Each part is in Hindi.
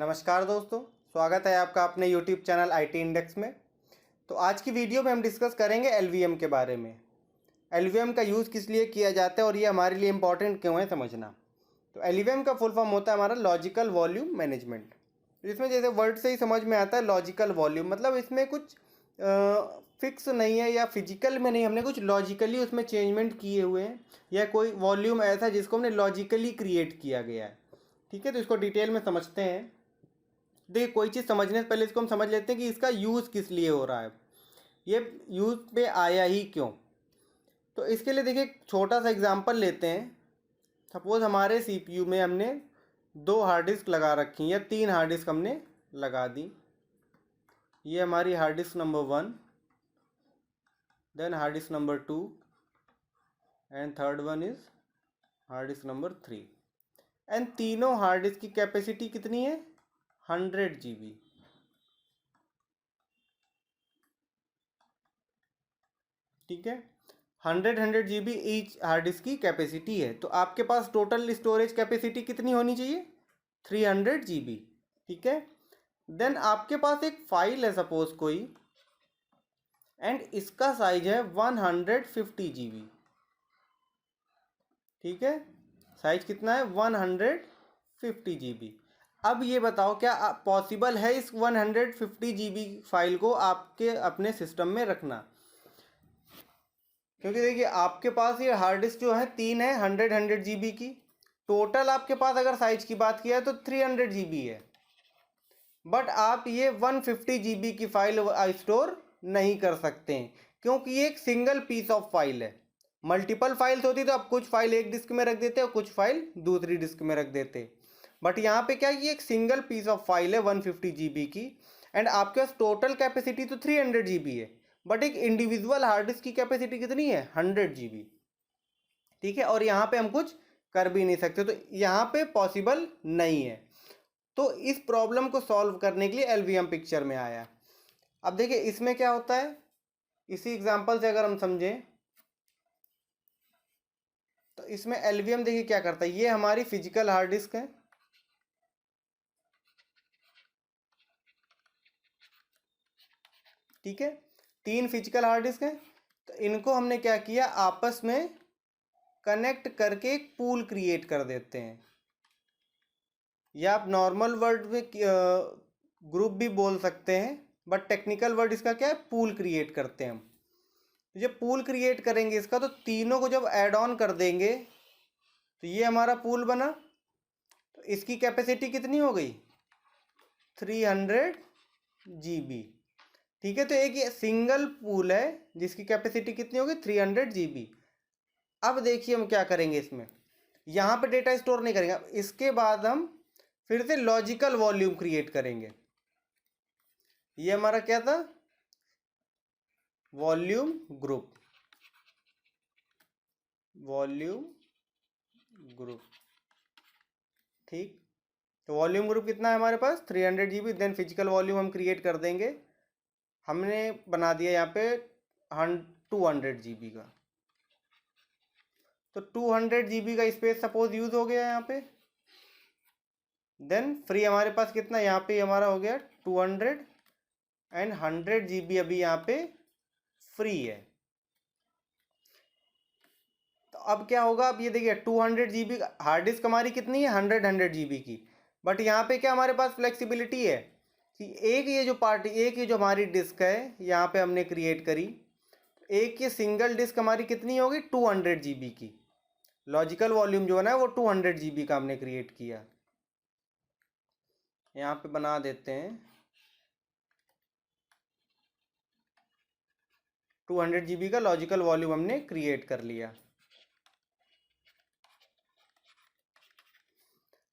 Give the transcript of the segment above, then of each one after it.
नमस्कार दोस्तों, स्वागत है आपका अपने YouTube चैनल IT इंडेक्स में। तो आज की वीडियो में हम डिस्कस करेंगे LVM के बारे में। LVM का यूज़ किस लिए किया जाता है और ये हमारे लिए इम्पॉर्टेंट क्यों है समझना। तो LVM का फुल फॉर्म होता है हमारा लॉजिकल वॉल्यूम मैनेजमेंट। इसमें जैसे वर्ड से ही समझ में आता है लॉजिकल वॉल्यूम, मतलब इसमें कुछ फिक्स नहीं है या फिजिकल में नहीं, हमने कुछ लॉजिकली उसमें चेंजमेंट किए हुए हैं या कोई वॉल्यूम ऐसा जिसको हमने लॉजिकली क्रिएट किया गया है। ठीक है, तो इसको डिटेल में समझते हैं। देखिए, कोई चीज़ समझने से पहले इसको हम समझ लेते हैं कि इसका यूज़ किस लिए हो रहा है, ये यूज़ पे आया ही क्यों। तो इसके लिए देखिए एक छोटा सा एग्जांपल लेते हैं। सपोज़ हमारे CPU में हमने 2 हार्ड डिस्क लगा रखी हैं या 3 हार्ड डिस्क हमने लगा दी। ये हमारी hard disk number 1, then hard disk number 2 and third one is hard disk number 3। And तीनों हार्ड डिस्क की कैपेसिटी कितनी है? 100 GB। ठीक है, 100 GB ईच हार्ड डिस्क की कैपेसिटी है। तो आपके पास टोटल स्टोरेज कैपेसिटी कितनी होनी चाहिए? 300 GB। ठीक है, देन आपके पास एक फाइल है सपोज कोई, एंड इसका साइज है 150 GB। ठीक है, साइज कितना है? 150 GB। अब ये बताओ क्या पॉसिबल है इस 150 GB फाइल को आपके अपने सिस्टम में रखना? क्योंकि देखिए आपके पास ये हार्ड डिस्क जो है 3 है 100 GB की। टोटल आपके पास अगर साइज की बात किया तो 300 GB है, बट आप ये 150 GB की फाइल स्टोर नहीं कर सकते हैं क्योंकि ये एक सिंगल पीस ऑफ फाइल है। मल्टीपल फाइल्स होती तो आप कुछ फाइल एक डिस्क में रख देते और कुछ फाइल दूसरी डिस्क में रख देते, बट यहाँ पे क्या ये एक सिंगल पीस ऑफ फाइल है 150 GB की, एंड आपके पास टोटल कैपेसिटी तो 300 GB है, बट एक इंडिविजुअल हार्ड डिस्क की कैपेसिटी कितनी है? 100 GB। ठीक है, और यहाँ पे हम कुछ कर भी नहीं सकते, तो यहाँ पे पॉसिबल नहीं है। तो इस प्रॉब्लम को सॉल्व करने के लिए LVM पिक्चर में आया। अब देखिए इसमें क्या होता है, इसी एग्जांपल से अगर हम समझें तो इसमें LVM देखिए क्या करता है। ये हमारी फिजिकल हार्ड डिस्क है, ठीक है, 3 फिजिकल हार्ड डिस्क हैं। तो इनको हमने क्या किया, आपस में कनेक्ट करके एक पूल क्रिएट कर देते हैं, या आप नॉर्मल वर्ड में ग्रुप भी बोल सकते हैं, बट टेक्निकल वर्ड इसका क्या है? पूल क्रिएट करते हैं हम। जब पूल क्रिएट करेंगे इसका, तो तीनों को जब ऐड ऑन कर देंगे तो ये हमारा पूल बना। तो इसकी कैपेसिटी कितनी हो गई? 300 GB। ठीक है, तो एक ये सिंगल पूल है जिसकी कैपेसिटी कितनी होगी? 300 GB। अब देखिए हम क्या करेंगे, इसमें यहाँ पे डेटा स्टोर नहीं करेंगे। इसके बाद हम फिर से लॉजिकल वॉल्यूम क्रिएट करेंगे। ये हमारा क्या था? Volume group, volume group. ठीक, तो वॉल्यूम ग्रुप कितना है हमारे पास? 300 GB। देन फिजिकल वॉल्यूम हम क्रिएट कर देंगे, हमने बना दिया यहाँ पे 200 GB का। तो 200 GB का स्पेस सपोज यूज हो गया यहाँ पे। देन फ्री हमारे पास कितना यहाँ पे हमारा हो गया 200, एंड 100 GB अभी यहाँ पे फ्री है। तो अब क्या होगा, अब ये देखिए 200 GB हार्ड डिस्क हमारी कितनी है? 100 GB की। बट यहाँ पे क्या हमारे पास फ्लेक्सिबिलिटी है कि एक ये जो पार्टी, एक ये जो हमारी डिस्क है यहाँ पे हमने क्रिएट करी, एक ये सिंगल डिस्क हमारी कितनी होगी? 200 GB की। लॉजिकल वॉल्यूम जो है ना वो 200 GB का हमने क्रिएट किया। यहाँ पे बना देते हैं 200 GB का लॉजिकल वॉल्यूम हमने क्रिएट कर लिया।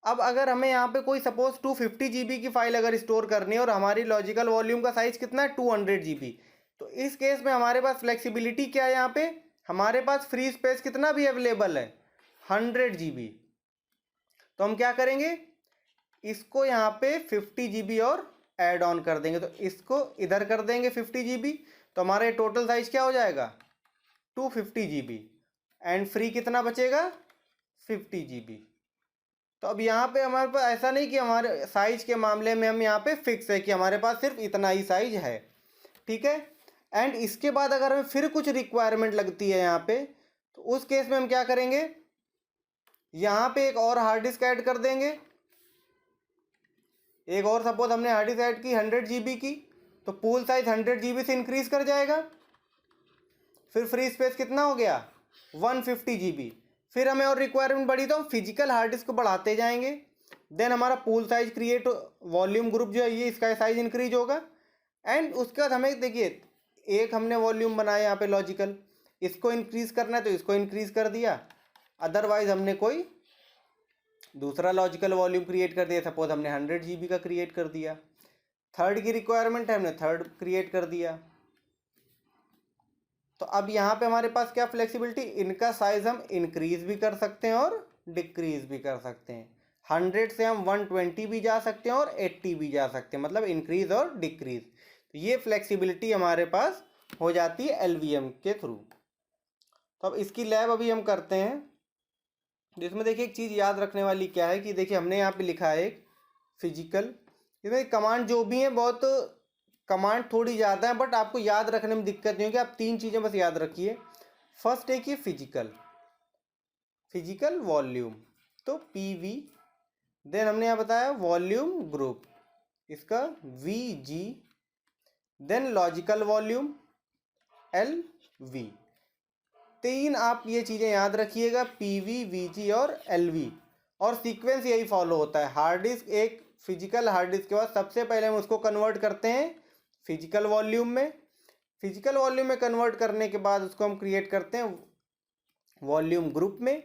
अब अगर हमें यहाँ पे कोई सपोज 250 GB की फाइल अगर स्टोर करनी है और हमारी लॉजिकल वॉल्यूम का साइज कितना है? 200 GB। तो इस केस में हमारे पास फ्लेक्सिबिलिटी क्या है? यहाँ पे हमारे पास फ्री स्पेस कितना भी अवेलेबल है? 100 GB। तो हम क्या करेंगे, इसको यहाँ पे 50 GB और ऐड ऑन कर देंगे। तो इसको इधर कर देंगे 50 GB, तो हमारा टोटल साइज क्या हो जाएगा? 250 GB। एंड फ्री कितना बचेगा? 50 GB। तो अब यहाँ पे हमारे पास ऐसा नहीं कि हमारे साइज के मामले में हम यहाँ पे फिक्स है कि हमारे पास सिर्फ इतना ही साइज है, ठीक है। एंड इसके बाद अगर हमें फिर कुछ रिक्वायरमेंट लगती है यहाँ पे, तो उस केस में हम क्या करेंगे, यहाँ पे एक और हार्ड डिस्क ऐड कर देंगे। एक और सपोज हमने हार्ड डिस्क ऐड की 100 GB की, तो पूल साइज 100 GB से इंक्रीज कर जाएगा। फिर फ्री स्पेस कितना हो गया, 150 GB। फिर हमें और रिक्वायरमेंट बढ़ी तो हम फिजिकल हार्ड डिस्क को बढ़ाते जाएंगे। देन हमारा pool size create, volume group जो है ये इसका साइज इंक्रीज होगा। एंड उसके बाद हमें देखिए, एक हमने वॉल्यूम बनाया यहाँ पे लॉजिकल, इसको इंक्रीज करना है तो इसको इंक्रीज कर दिया, अदरवाइज हमने कोई दूसरा लॉजिकल वॉल्यूम क्रिएट कर दिया। सपोज हमने 100 GB का क्रिएट कर दिया। थर्ड की रिक्वायरमेंट है, हमने थर्ड क्रिएट कर दिया। तो अब यहाँ पे हमारे पास क्या फ्लेक्सिबिलिटी, इनका साइज हम इंक्रीज भी कर सकते हैं और डिक्रीज भी कर सकते हैं। 100 से हम 120 भी जा सकते हैं और 80 भी जा सकते हैं, मतलब इंक्रीज और डिक्रीज। तो ये फ्लेक्सिबिलिटी हमारे पास हो जाती है एलवीएम के थ्रू। तो अब इसकी लैब अभी हम करते हैं। जिसमें देखिए एक चीज़ याद रखने वाली क्या है कि देखिए हमने यहाँ पे लिखा है एक फिजिकल, इसमें कमांड जो भी है बहुत कमांड थोड़ी ज़्यादा है, बट आपको याद रखने में दिक्कत नहीं होगी। आप 3 चीज़ें बस याद रखिए। फर्स्ट एक ये फिजिकल वॉल्यूम, तो PV। देन हमने यहाँ बताया वॉल्यूम ग्रुप, इसका VG। Then logical volume LV। 3 आप ये चीज़ें याद रखिएगा, PV, VG और LV। और सीक्वेंस यही फॉलो होता है। हार्ड डिस्क, एक फिजिकल हार्ड डिस्क के बाद सबसे पहले हम उसको कन्वर्ट करते हैं फिजिकल वॉल्यूम में। फिजिकल वॉल्यूम में कन्वर्ट करने के बाद उसको हम क्रिएट करते हैं वॉल्यूम ग्रुप में।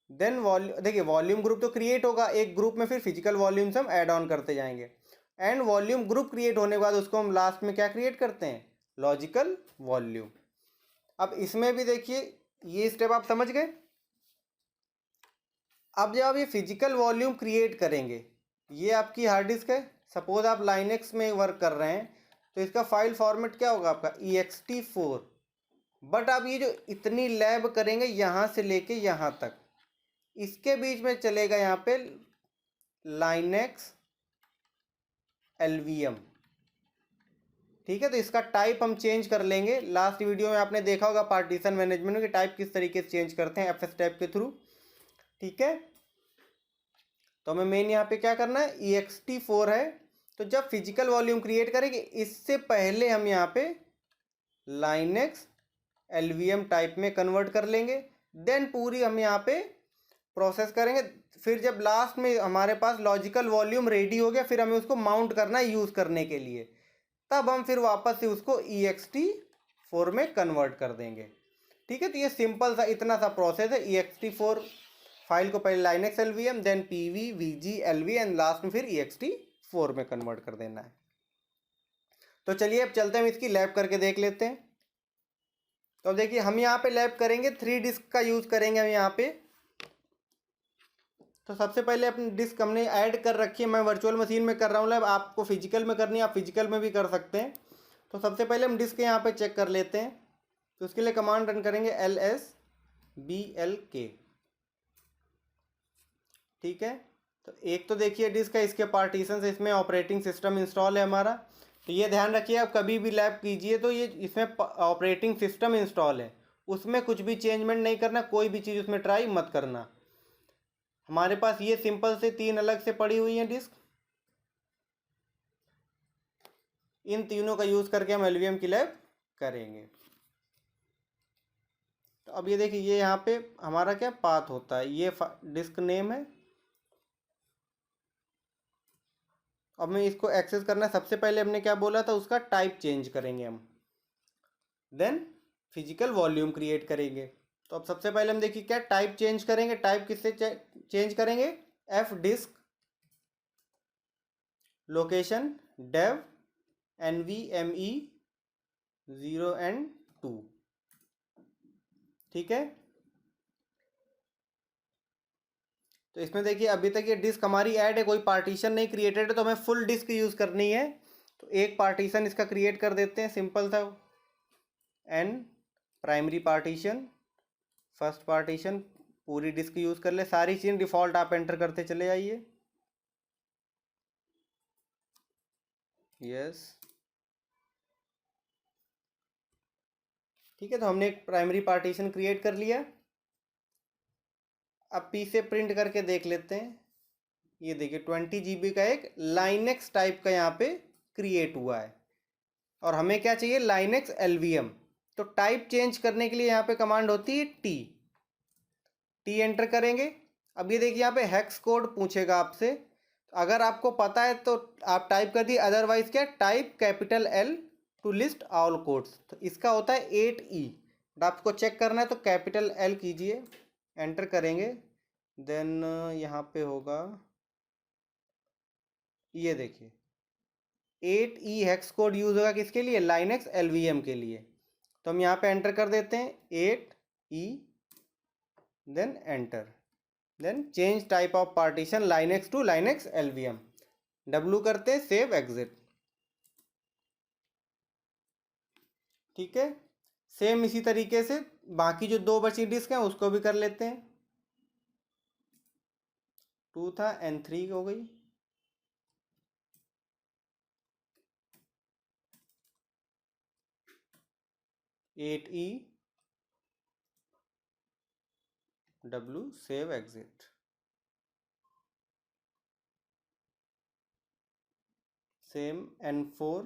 देन देखिए वॉल्यूम ग्रुप तो क्रिएट होगा एक ग्रुप में, फिर फिजिकल वॉल्यूम्स हम ऐड ऑन करते जाएंगे। एंड वॉल्यूम ग्रुप क्रिएट होने के बाद उसको हम लास्ट में क्या क्रिएट करते हैं, लॉजिकल वॉल्यूम। अब इसमें भी देखिए ये स्टेप आप समझ गए। अब जब आप ये फिजिकल वॉल्यूम क्रिएट करेंगे, ये आपकी हार्ड डिस्क है। सपोज आप लाइनेक्स में वर्क कर रहे हैं, तो इसका फाइल फॉर्मेट क्या होगा आपका, ext4। बट आप ये जो इतनी लैब करेंगे यहाँ से लेके यहाँ तक, इसके बीच में चलेगा यहाँ पे लाइनेक्स LVM, ठीक है। तो इसका टाइप हम चेंज कर लेंगे। लास्ट वीडियो में आपने देखा होगा पार्टीशन मैनेजमेंट के टाइप किस तरीके से चेंज करते हैं FS टाइप के थ्रू, ठीक है। तो हमें मेन यहाँ पे क्या करना है, ext4 है। तो जब फिजिकल वॉल्यूम क्रिएट करेंगे, इससे पहले हम यहाँ पे लाइनेक्स LVM टाइप में कन्वर्ट कर लेंगे। देन पूरी हम यहाँ पे प्रोसेस करेंगे। फिर जब लास्ट में हमारे पास लॉजिकल वॉल्यूम रेडी हो गया, फिर हमें उसको माउंट करना है यूज़ करने के लिए, तब हम फिर वापस से उसको ext4 में कन्वर्ट कर देंगे, ठीक है। तो ये सिंपल सा इतना सा प्रोसेस है। ext4 फाइल को पहले Linux LVM, then PV, VG, LV and last में फिर ext4 में कन्वर्ट कर देना है। तो चलिए अब चलते हैं, हम इसकी लैब करके देख लेते हैं। तो अब देखिए हम यहाँ पे लैब करेंगे, 3 डिस्क का यूज़ करेंगे हम यहाँ पे। तो सबसे पहले अपनी डिस्क हमने ऐड कर रखी है, मैं वर्चुअल मशीन में कर रहा हूँ लैब, आपको फिजिकल में करनी है, आप फिजिकल में भी कर सकते हैं। तो सबसे पहले हम डिस्क यहाँ पे चेक कर लेते हैं। तो उसके लिए कमांड रन करेंगे LSBLK, ठीक है। तो एक तो देखिए डिस्क है, इसके पार्टीशन से इसमें ऑपरेटिंग सिस्टम इंस्टॉल है हमारा। तो ये ध्यान रखिए, आप कभी भी लैब कीजिए तो ये इसमें ऑपरेटिंग सिस्टम इंस्टॉल है, उसमें कुछ भी चेंजमेंट नहीं करना, कोई भी चीज़ उसमें ट्राई मत करना। हमारे पास ये सिंपल से 3 अलग से पड़ी हुई हैं डिस्क, इन तीनों का यूज़ करके हम LVM की लैब करेंगे। तो अब ये देखिए, ये यहाँ पे हमारा क्या पाथ होता है, ये डिस्क नेम है। अब मैं इसको एक्सेस करना है, सबसे पहले हमने क्या बोला था, उसका टाइप चेंज करेंगे हम, देन फिजिकल वॉल्यूम क्रिएट करेंगे। तो अब सबसे पहले हम देखिए क्या टाइप चेंज करेंगे। टाइप किससे चेंज करेंगे, F disk location dev NVMe 0 and 2, ठीक है। तो इसमें देखिए अभी तक ये डिस्क हमारी ऐड है, कोई पार्टीशन नहीं क्रिएटेड है, तो हमें फुल डिस्क यूज़ करनी है। तो एक पार्टीशन इसका क्रिएट कर देते हैं, सिंपल था। N primary partition, first partition पूरी डिस्क यूज़ कर ले, सारी चीज़ डिफ़ॉल्ट आप एंटर करते चले जाइए। यस, ठीक है। तो हमने एक प्राइमरी पार्टीशन क्रिएट कर लिया। अब पी से प्रिंट करके देख लेते हैं। ये देखिए 20 GB का एक लाइनेक्स टाइप का यहाँ पे क्रिएट हुआ है। और हमें क्या चाहिए, लाइनेक्स LVM। तो टाइप चेंज करने के लिए यहाँ पे कमांड होती है टी एंटर करेंगे। अब ये देखिए यहाँ पे हेक्स कोड पूछेगा आपसे, अगर आपको पता है तो आप टाइप कर दिए, अदरवाइज क्या, type capital L to list all codes. तो इसका होता है 8E। आपको चेक करना है तो कैपिटल L कीजिए, एंटर करेंगे, देन यहाँ पे होगा, ये देखिए 8E हेक्स कोड यूज होगा किसके लिए, लाइनेक्स LVM के लिए। तो हम यहाँ पे एंटर कर देते हैं 8E, then enter, then change type of partition Linux to Linux LVM, W करते हैं, सेव एग्जिट। ठीक है, सेम इसी तरीके से बाकी जो 2 बची डिस्क हैं उसको भी कर लेते हैं। 2 था, N3 हो गई, 8E, W, save exit, same N4,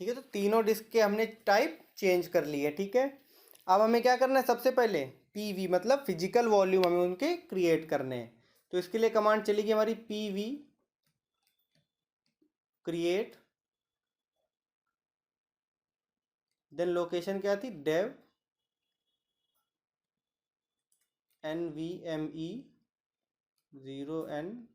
ठीक है। तो तीनों डिस्क के हमने टाइप चेंज कर लिए। ठीक है, अब हमें क्या करना है, सबसे पहले PV मतलब फिजिकल वॉल्यूम हमें उनके क्रिएट करने हैं। तो इसके लिए कमांड चलेगी हमारी PV क्रिएट, देन लोकेशन क्या थी, डेव NVMe 0N2।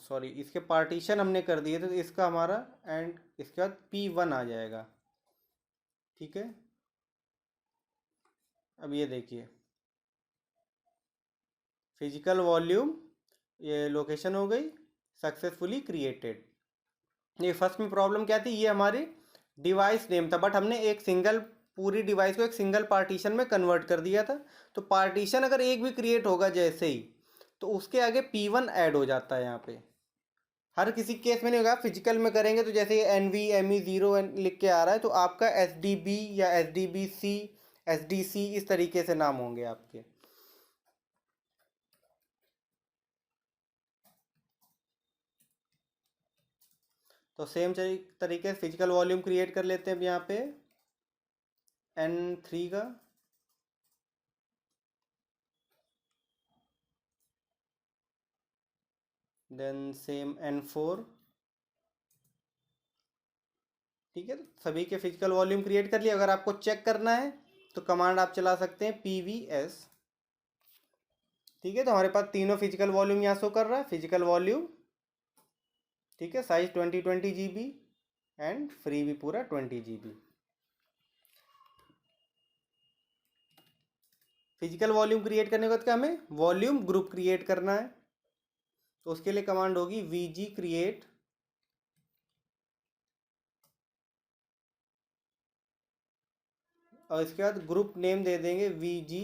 सॉरी, इसके पार्टीशन हमने कर दिए थे, तो इसका हमारा एंड इसके बाद P1 आ जाएगा। ठीक है, अब ये देखिए फिजिकल वॉल्यूम, ये लोकेशन हो गई सक्सेसफुली क्रिएटेड। ये फर्स्ट में प्रॉब्लम क्या थी, ये हमारी डिवाइस नेम था, बट हमने एक सिंगल, पूरी डिवाइस को एक सिंगल पार्टीशन में कन्वर्ट कर दिया था। तो पार्टीशन अगर एक भी क्रिएट होगा जैसे ही, तो उसके आगे P1 ऐड हो जाता है। यहाँ पे हर किसी केस में नहीं होगा, फिजिकल में करेंगे तो जैसे NVMe 0 लिख के आ रहा है, तो आपका SDB या SDBC SDC इस तरीके से नाम होंगे आपके। तो सेम तरीके से फिजिकल वॉल्यूम क्रिएट कर लेते हैं अब यहाँ पे N3 का, देन सेम N4। ठीक है, तो सभी के फिजिकल वॉल्यूम क्रिएट कर लिया। अगर आपको चेक करना है तो कमांड आप चला सकते हैं PVS। ठीक है, तो हमारे पास तीनों फिजिकल वॉल्यूम यहाँ शो कर रहा है, फिजिकल वॉल्यूम। ठीक है, साइज 20 GB एंड फ्री भी पूरा 20 GB। फिजिकल वॉल्यूम क्रिएट करने के बाद क्या, हमें वॉल्यूम ग्रुप क्रिएट करना है। तो उसके लिए कमांड होगी VG क्रिएट, और इसके बाद ग्रुप नेम दे देंगे VG।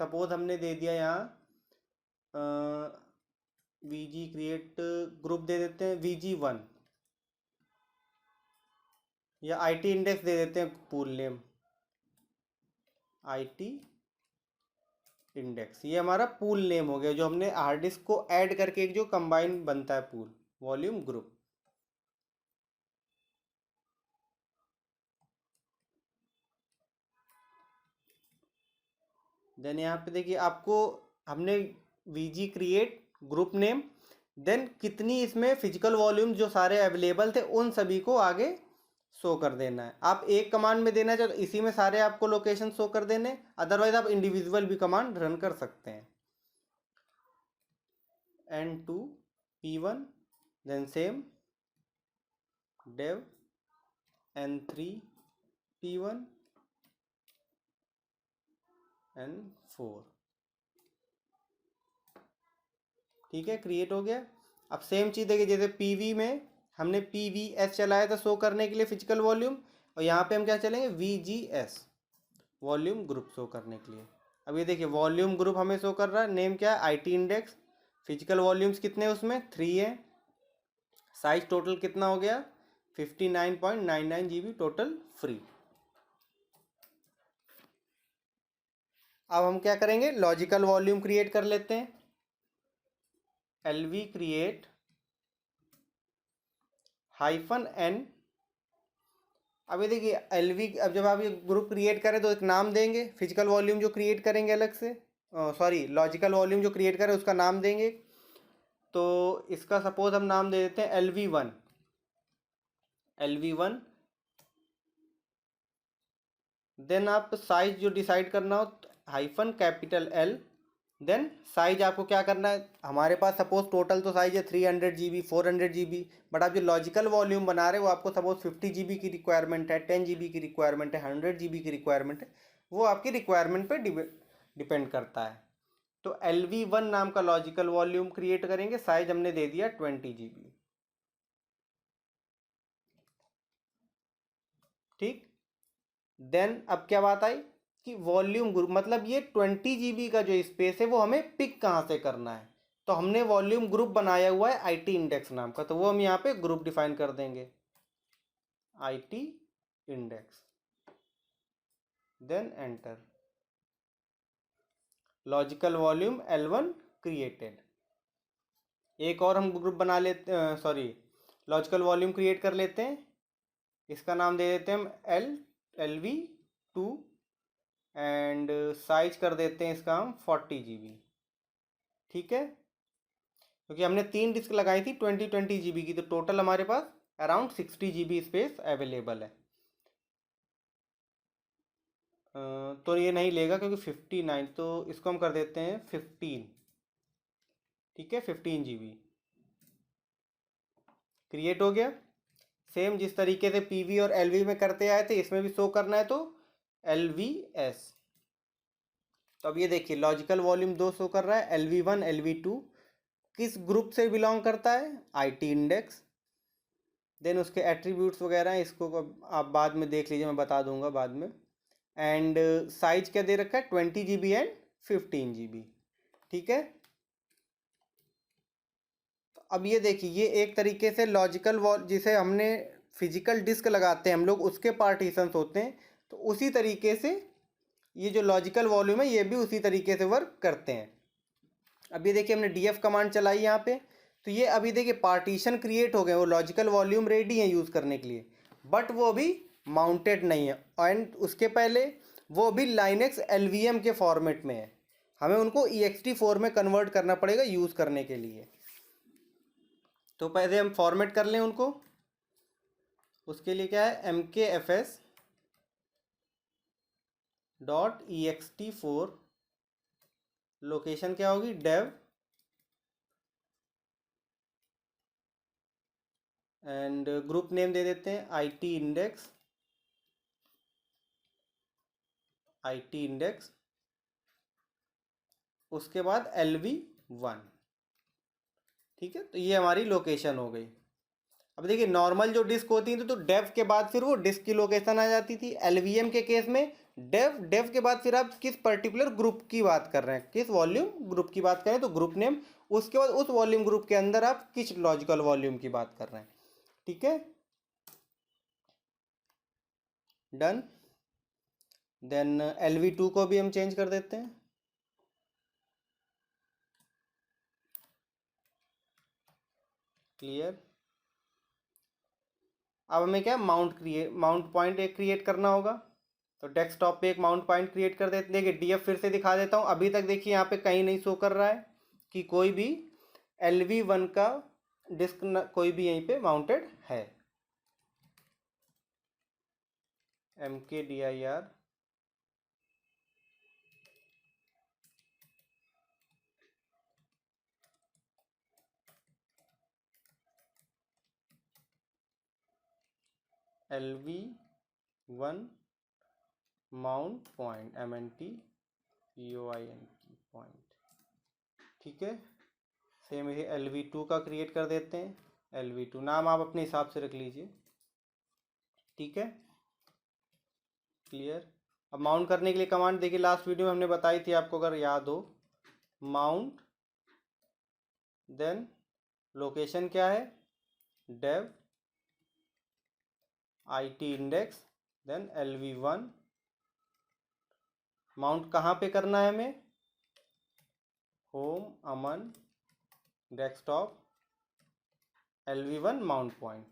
सपोज हमने दे दिया यहाँ VG क्रिएट, ग्रुप दे देते हैं VG1, या IT इंडेक्स दे देते हैं पूल नेम IT इंडेक्स। ये हमारा पूल नेम हो गया, जो हमने हार्ड डिस्क को ऐड करके एक जो कंबाइन बनता है पूल, वॉल्यूम ग्रुप। देन यहाँ पे देखिए आपको, हमने VG create group name, then कितनी इसमें फिजिकल वॉल्यूम जो सारे अवेलेबल थे उन सभी को आगे शो कर देना है। आप एक कमांड में देना चाहो तो इसी में सारे आपको लोकेशन शो कर देने, अदरवाइज आप इंडिविजुअल भी कमांड रन कर सकते हैं। N2 P1, then same Dave N3P1 N4। ठीक है, क्रिएट हो गया। अब सेम चीज़ देखिए, जैसे पीवी में हमने PVS चलाया था शो करने के लिए फिजिकल वॉल्यूम, और यहाँ पे हम क्या चलेंगे VGS, वॉल्यूम ग्रुप शो करने के लिए। अब ये देखिए वॉल्यूम ग्रुप हमें शो कर रहा है, नेम क्या है IT इंडेक्स, फिजिकल वॉल्यूम्स कितने हैं उसमें 3 है, साइज टोटल कितना हो गया 59.99 GB टोटल फ्री। अब हम क्या करेंगे, लॉजिकल वॉल्यूम क्रिएट कर लेते हैं। LV create -N। अब ये देखिए LV, अब जब आप ये ग्रुप क्रिएट करें तो एक नाम देंगे, फिजिकल वॉल्यूम जो क्रिएट करेंगे अलग से, सॉरी लॉजिकल वॉल्यूम जो क्रिएट करें उसका नाम देंगे। तो इसका सपोज हम नाम दे देते हैं LV1। देन आप साइज जो डिसाइड करना हो -L। देन साइज आपको क्या करना है, हमारे पास सपोज टोटल तो साइज है 300 GB 400 GB, बट आप जो लॉजिकल वॉल्यूम बना रहे हो वो आपको सपोज 50 GB की रिक्वायरमेंट है, 10 GB की रिक्वायरमेंट है, 100 GB की रिक्वायरमेंट है, वो आपकी रिक्वायरमेंट पे डिपेंड करता है। तो LV1 नाम का लॉजिकल वॉल्यूम क्रिएट करेंगे, साइज हमने दे दिया 20 GB। ठीक, देन अब क्या बात आई कि वॉल्यूम ग्रुप, मतलब ये 20 GB का जो स्पेस है वो हमें पिक कहाँ से करना है, तो हमने वॉल्यूम ग्रुप बनाया हुआ है IT इंडेक्स नाम का, तो वो हम यहाँ पे ग्रुप डिफाइन कर देंगे IT index, then enter. Logical volume L1 created. एक और हम ग्रुप बना लेते, सॉरी लॉजिकल वॉल्यूम क्रिएट कर लेते हैं, इसका नाम दे देते हैं हम LV2, एंड साइज कर देते हैं इसका हम 40 GB। ठीक है, क्योंकि हमने 3 डिस्क लगाई थी 20 GB की, तो टोटल हमारे पास अराउंड 60 GB स्पेस अवेलेबल है। तो ये नहीं लेगा क्योंकि 59, तो इसको हम कर देते हैं 15। ठीक है, 15 GB क्रिएट हो गया। सेम जिस तरीके से PV और LV में करते आए थे इसमें भी शो करना है, तो LVS। तो अब ये देखिए लॉजिकल वॉल्यूम 2 शो कर रहा है, LV1 LV2 किस ग्रुप से बिलोंग करता है IT इंडेक्स। देन उसके एट्रीब्यूट्स वगैरह हैं, इसको आप बाद में देख लीजिए, मैं बता दूंगा बाद में। एंड साइज क्या दे रखा है 20 GB एंड 15 GB। ठीक है, तो अब ये देखिए ये एक तरीके से लॉजिकल वॉल, जिसे हमने फिजिकल डिस्क लगाते हैं हम लोग उसके पार्टीशंस होते हैं, तो उसी तरीके से ये जो लॉजिकल वॉल्यूम है ये भी उसी तरीके से वर्क करते हैं। अब ये देखिए हमने DF कमांड चलाई यहाँ पे, तो ये अभी देखिए पार्टीशन क्रिएट हो गए, वो लॉजिकल वॉल्यूम रेडी है यूज़ करने के लिए, बट वो अभी माउंटेड नहीं है, एंड उसके पहले वो अभी लाइनेक्स LVM के फॉर्मेट में है, हमें उनको ext4 में कन्वर्ट करना पड़ेगा यूज़ करने के लिए। तो पहले हम फॉर्मेट कर लें उनको, उसके लिए क्या है MKFS.ext4, लोकेशन क्या होगी डेव, एंड ग्रुप नेम दे देते हैं IT इंडेक्स, उसके बाद LV1। ठीक है, तो ये हमारी लोकेशन हो गई। अब देखिए नॉर्मल जो डिस्क होती थी तो डेव के बाद फिर वो डिस्क की लोकेशन आ जाती थी, LVM के केस में डेव के बाद फिर आप किस पर्टिकुलर ग्रुप की बात कर रहे हैं, किस वॉल्यूम ग्रुप की बात करें तो ग्रुप नेम, उसके बाद उस वॉल्यूम ग्रुप के अंदर आप किस लॉजिकल वॉल्यूम की बात कर रहे हैं। ठीक है, डन। देन LV2 को भी हम चेंज कर देते हैं, क्लियर। अब हमें क्या माउंट पॉइंट एक क्रिएट करना होगा, तो डेस्कटॉप पे एक माउंट पॉइंट क्रिएट कर देते हैं। देखिए DF फिर से दिखा देता हूँ, अभी तक देखिए यहाँ पे कहीं नहीं शो कर रहा है कि कोई भी LV1 का डिस्क कोई भी यहीं पे माउंटेड है। MKDIR LV1 mount point, MNT point. ठीक है, सेम ये LV2 का क्रिएट कर देते हैं। LV2 नाम आप अपने हिसाब से रख लीजिए। ठीक है, क्लियर। अब माउंट करने के लिए कमांड देखिए, लास्ट वीडियो में हमने बताई थी आपको, अगर याद हो, माउंट देन लोकेशन क्या है, dev IT index then LV1। Mount कहाँ पे करना है हमें, home Aman desktop LV1 mount point.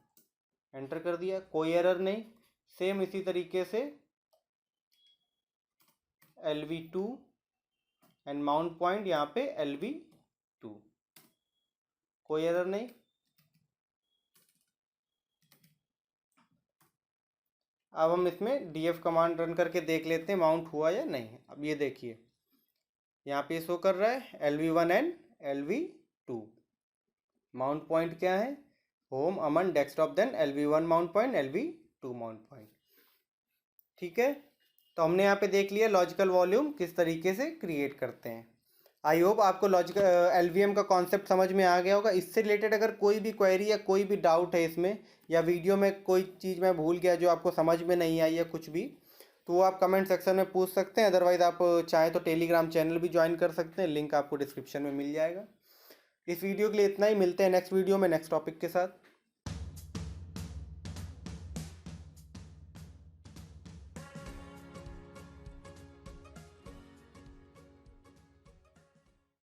Enter कर दिया, कोई एरर नहीं। सेम इसी तरीके से LV2 एंड माउंट पॉइंट यहाँ पे LV2, कोई एरर नहीं। अब हम इसमें DF कमांड रन करके देख लेते हैं माउंट हुआ या नहीं। अब ये देखिए यहाँ पे शो कर रहा है LV1 and LV2। Mount point क्या है, home Aman desktop then LV1 mount point LV2 mount point. ठीक है, तो हमने यहाँ पे देख लिया लॉजिकल वॉल्यूम किस तरीके से क्रिएट करते हैं। आई होप आपको लॉजिकल LVM का कॉन्सेप्ट समझ में आ गया होगा। इससे रिलेटेड अगर कोई भी क्वेरी या कोई भी डाउट है इसमें, या वीडियो में कोई चीज़ मैं भूल गया जो आपको समझ में नहीं आई या कुछ भी, तो वो आप कमेंट सेक्शन में पूछ सकते हैं। अदरवाइज़ आप चाहें तो टेलीग्राम चैनल भी ज्वाइन कर सकते हैं, लिंक आपको डिस्क्रिप्शन में मिल जाएगा। इस वीडियो के लिए इतना ही, मिलते हैं नेक्स्ट वीडियो में नेक्स्ट टॉपिक के साथ।